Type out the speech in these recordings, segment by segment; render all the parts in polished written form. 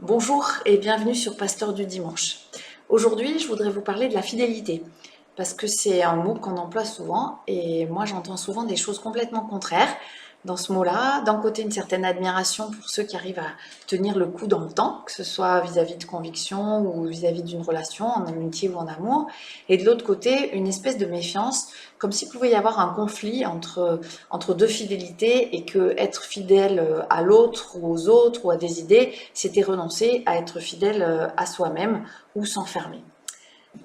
Bonjour et bienvenue sur Pasteur du Dimanche. Aujourd'hui, je voudrais vous parler de la fidélité, parce que c'est un mot qu'on emploie souvent, et moi j'entends souvent des choses complètement contraires dans ce mot-là. D'un côté, une certaine admiration pour ceux qui arrivent à tenir le coup dans le temps, que ce soit vis-à-vis de convictions ou vis-à-vis d'une relation, en amitié ou en amour, et de l'autre côté, une espèce de méfiance, comme s'il pouvait y avoir un conflit entre deux fidélités, et que être fidèle à l'autre ou aux autres ou à des idées, c'était renoncer à être fidèle à soi-même ou s'enfermer.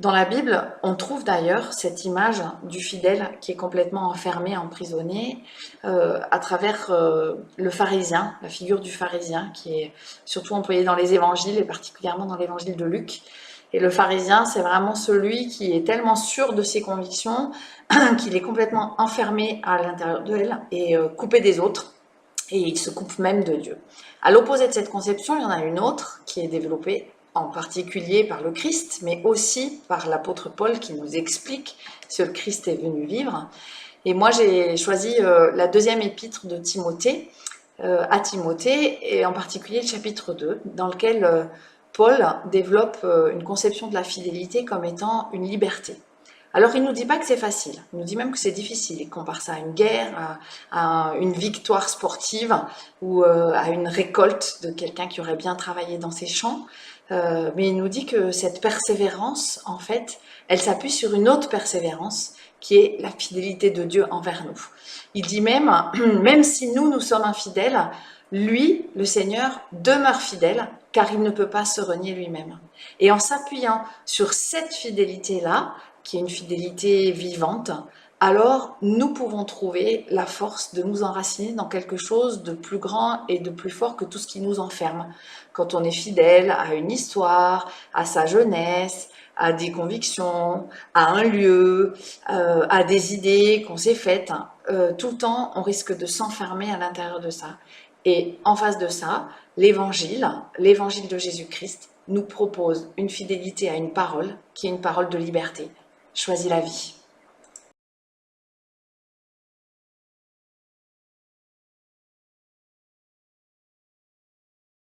Dans la Bible, on trouve d'ailleurs cette image du fidèle qui est complètement enfermé, emprisonné, à travers le pharisien, la figure du pharisien, qui est surtout employée dans les évangiles, et particulièrement dans l'évangile de Luc. Et le pharisien, c'est vraiment celui qui est tellement sûr de ses convictions qu'il est complètement enfermé à l'intérieur d'elle et coupé des autres, et il se coupe même de Dieu. À l'opposé de cette conception, il y en a une autre qui est développée en particulier par le Christ, mais aussi par l'apôtre Paul qui nous explique ce que le Christ est venu vivre. Et moi, j'ai choisi la deuxième épître de Timothée, à Timothée, et en particulier le chapitre 2, dans lequel Paul développe une conception de la fidélité comme étant une liberté. Alors, il ne nous dit pas que c'est facile, il nous dit même que c'est difficile. Il compare ça à une guerre, à une victoire sportive ou à une récolte de quelqu'un qui aurait bien travaillé dans ses champs. Mais il nous dit que cette persévérance, en fait, elle s'appuie sur une autre persévérance qui est la fidélité de Dieu envers nous. Il dit même, même si nous sommes infidèles, lui, le Seigneur, demeure fidèle car il ne peut pas se renier lui-même. Et en s'appuyant sur cette fidélité-là, qui est une fidélité vivante, alors nous pouvons trouver la force de nous enraciner dans quelque chose de plus grand et de plus fort que tout ce qui nous enferme. Quand on est fidèle à une histoire, à sa jeunesse, à des convictions, à un lieu, à des idées qu'on s'est faites, tout le temps on risque de s'enfermer à l'intérieur de ça. Et en face de ça, l'évangile de Jésus-Christ nous propose une fidélité à une parole qui est une parole de liberté. Choisis la vie.